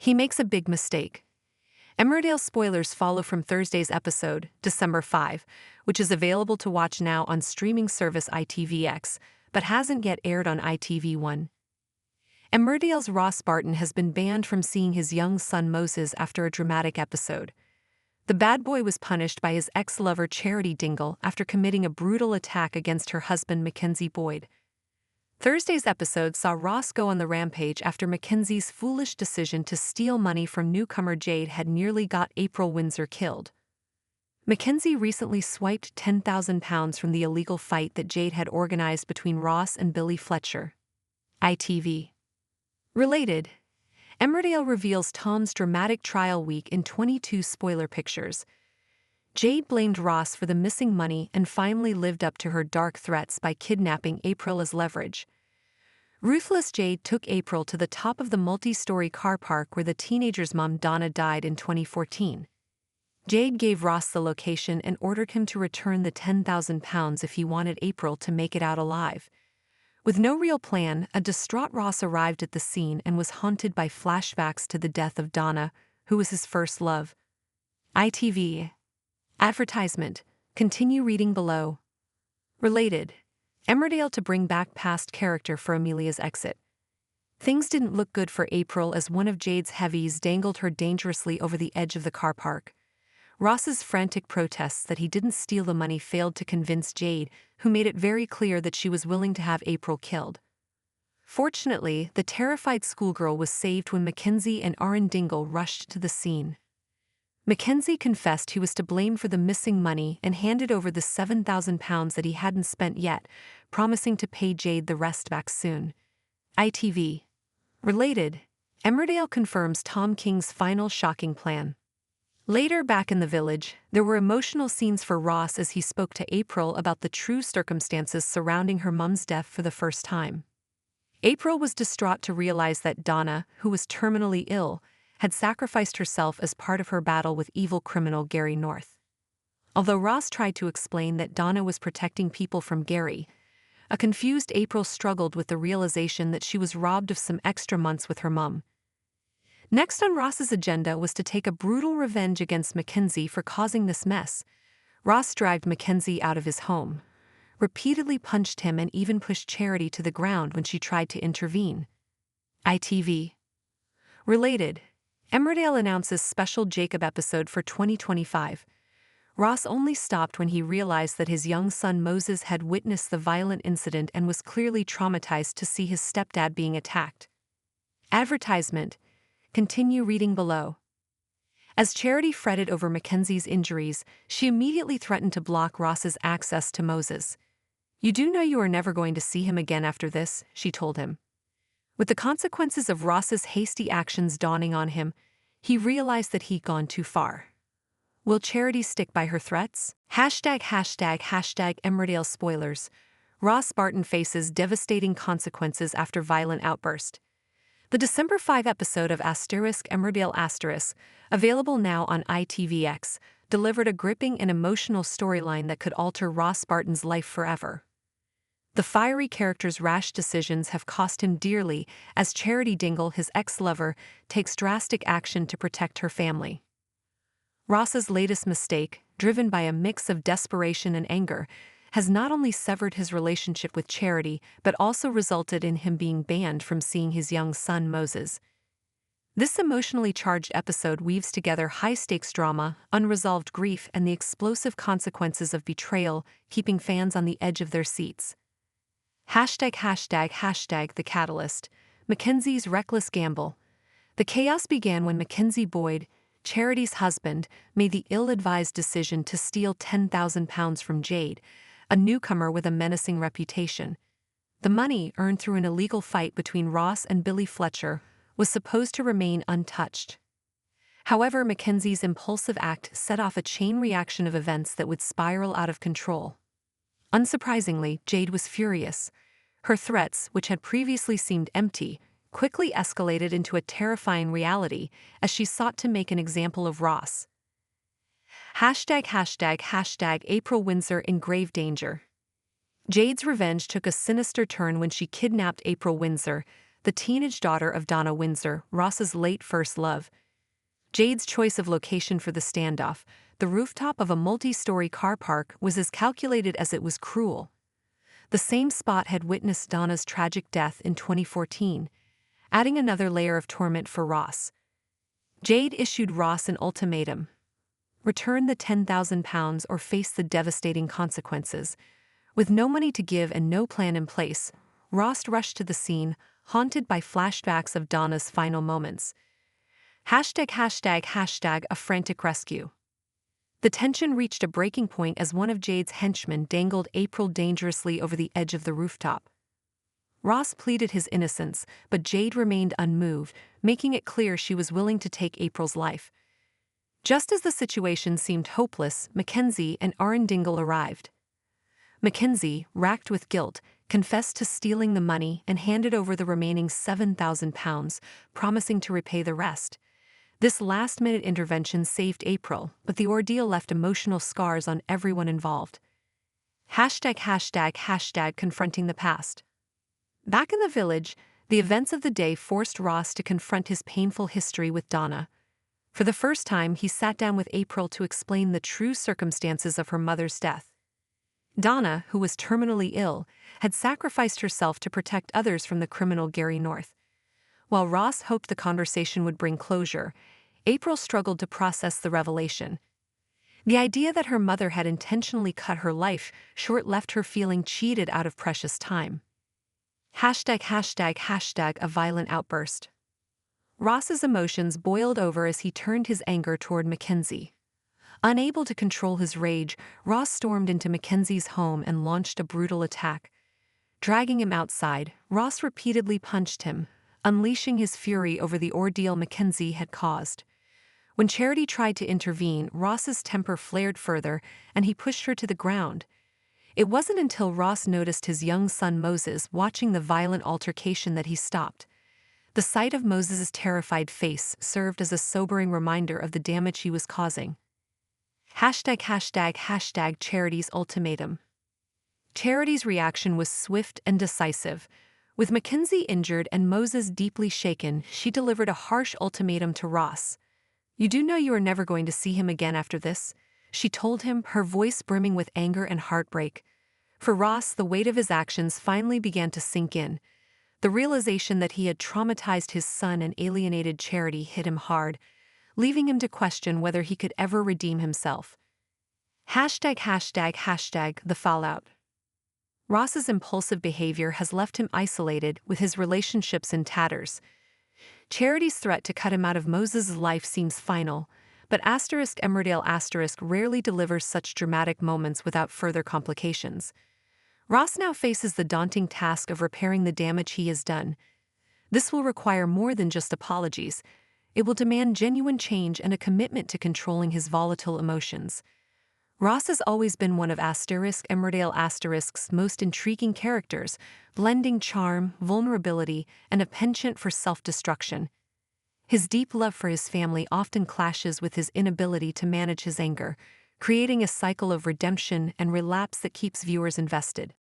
He makes a big mistake. Emmerdale spoilers follow from Thursday's episode, December 5, which is available to watch now on streaming service ITVX, but hasn't yet aired on ITV1. Emmerdale's Ross Barton has been banned from seeing his young son Moses after a dramatic episode. The bad boy was punished by his ex-lover Charity Dingle after committing a brutal attack against her husband Mackenzie Boyd. Thursday's episode saw Ross go on the rampage after Mackenzie's foolish decision to steal money from newcomer Jade had nearly got April Windsor killed. Mackenzie recently swiped £10,000 from the illegal fight that Jade had organized between Ross and Billy Fletcher. ITV. Related, Emmerdale reveals Tom's dramatic trial week in 22 spoiler pictures. Jade blamed Ross for the missing money and finally lived up to her dark threats by kidnapping April as leverage. Ruthless Jade took April to the top of the multi-story car park where the teenager's mom Donna died in 2014. Jade gave Ross the location and ordered him to return the £10,000 if he wanted April to make it out alive. With no real plan, a distraught Ross arrived at the scene and was haunted by flashbacks to the death of Donna, who was his first love. ITV. Advertisement. Continue reading below. Related. Emmerdale to bring back past character for Amelia's exit. Things didn't look good for April as one of Jade's heavies dangled her dangerously over the edge of the car park. Ross's frantic protests that he didn't steal the money failed to convince Jade, who made it very clear that she was willing to have April killed. Fortunately, the terrified schoolgirl was saved when Mackenzie and Aaron Dingle rushed to the scene. Mackenzie confessed he was to blame for the missing money and handed over the £7,000 that he hadn't spent yet, promising to pay Jade the rest back soon. ITV. Related, Emmerdale confirms Tom King's final shocking plan. Later back in the village, there were emotional scenes for Ross as he spoke to April about the true circumstances surrounding her mum's death for the first time. April was distraught to realize that Donna, who was terminally ill, had sacrificed herself as part of her battle with evil criminal Gary North. Although Ross tried to explain that Donna was protecting people from Gary, a confused April struggled with the realization that she was robbed of some extra months with her mum. Next on Ross's agenda was to take a brutal revenge against Mackenzie for causing this mess. Ross dragged Mackenzie out of his home, repeatedly punched him and even pushed Charity to the ground when she tried to intervene. ITV. Related, Emmerdale announces special Jacob episode for 2025. Ross only stopped when he realized that his young son Moses had witnessed the violent incident and was clearly traumatized to see his stepdad being attacked. Advertisement. Continue reading below. As Charity fretted over Mackenzie's injuries, she immediately threatened to block Ross's access to Moses. "You do know you are never going to see him again after this," she told him. With the consequences of Ross's hasty actions dawning on him, he realized that he'd gone too far. Will Charity stick by her threats? #Emmerdale spoilers. Ross Barton faces devastating consequences after violent outburst. The December 5 episode of Emmerdale*, available now on ITVX, delivered a gripping and emotional storyline that could alter Ross Barton's life forever. The fiery character's rash decisions have cost him dearly as Charity Dingle, his ex-lover, takes drastic action to protect her family. Ross's latest mistake, driven by a mix of desperation and anger, has not only severed his relationship with Charity but also resulted in him being banned from seeing his young son Moses. This emotionally charged episode weaves together high-stakes drama, unresolved grief, and the explosive consequences of betrayal, keeping fans on the edge of their seats. #The catalyst. Mackenzie's reckless gamble. The chaos began when Mackenzie Boyd, Charity's husband, made the ill-advised decision to steal £10,000 from Jade, a newcomer with a menacing reputation. The money, earned through an illegal fight between Ross and Billy Fletcher, was supposed to remain untouched. However, Mackenzie's impulsive act set off a chain reaction of events that would spiral out of control. Unsurprisingly, Jade was furious. Her threats, which had previously seemed empty, quickly escalated into a terrifying reality as she sought to make an example of Ross. #April Windsor in grave danger. Jade's revenge took a sinister turn when she kidnapped April Windsor, the teenage daughter of Donna Windsor, Ross's late first love. Jade's choice of location for the standoff, the rooftop of a multi-story car park, was as calculated as it was cruel. The same spot had witnessed Donna's tragic death in 2014, adding another layer of torment for Ross. Jade issued Ross an ultimatum: return the £10,000 or face the devastating consequences. With no money to give and no plan in place, Ross rushed to the scene, haunted by flashbacks of Donna's final moments. #### a frantic rescue. The tension reached a breaking point as one of Jade's henchmen dangled April dangerously over the edge of the rooftop. Ross pleaded his innocence, but Jade remained unmoved, making it clear she was willing to take April's life. Just as the situation seemed hopeless, Mackenzie and Arundingle arrived. Mackenzie, racked with guilt, confessed to stealing the money and handed over the remaining £7,000, promising to repay the rest. This last-minute intervention saved April, but the ordeal left emotional scars on everyone involved. #### confronting the past. Back in the village, the events of the day forced Ross to confront his painful history with Donna. For the first time, he sat down with April to explain the true circumstances of her mother's death. Donna, who was terminally ill, had sacrificed herself to protect others from the criminal Gary North. While Ross hoped the conversation would bring closure, April struggled to process the revelation. The idea that her mother had intentionally cut her life short left her feeling cheated out of precious time. #### a violent outburst. Ross's emotions boiled over as he turned his anger toward Mackenzie. Unable to control his rage, Ross stormed into Mackenzie's home and launched a brutal attack. Dragging him outside, Ross repeatedly punched him, unleashing his fury over the ordeal Mackenzie had caused. When Charity tried to intervene, Ross's temper flared further, and he pushed her to the ground. It wasn't until Ross noticed his young son Moses watching the violent altercation that he stopped. The sight of Moses's terrified face served as a sobering reminder of the damage he was causing. #### Charity's ultimatum. Charity's reaction was swift and decisive. With Mackenzie injured and Moses deeply shaken, she delivered a harsh ultimatum to Ross. "You do know you are never going to see him again after this?" she told him, her voice brimming with anger and heartbreak. For Ross, the weight of his actions finally began to sink in. The realization that he had traumatized his son and alienated Charity hit him hard, leaving him to question whether he could ever redeem himself. ###, the fallout. Ross's impulsive behavior has left him isolated, with his relationships in tatters. Charity's threat to cut him out of Moses' life seems final, but *Emmerdale* rarely delivers such dramatic moments without further complications. Ross now faces the daunting task of repairing the damage he has done. This will require more than just apologies. It will demand genuine change and a commitment to controlling his volatile emotions. Ross has always been one of *Emmerdale's most intriguing characters, blending charm, vulnerability, and a penchant for self-destruction. His deep love for his family often clashes with his inability to manage his anger, creating a cycle of redemption and relapse that keeps viewers invested.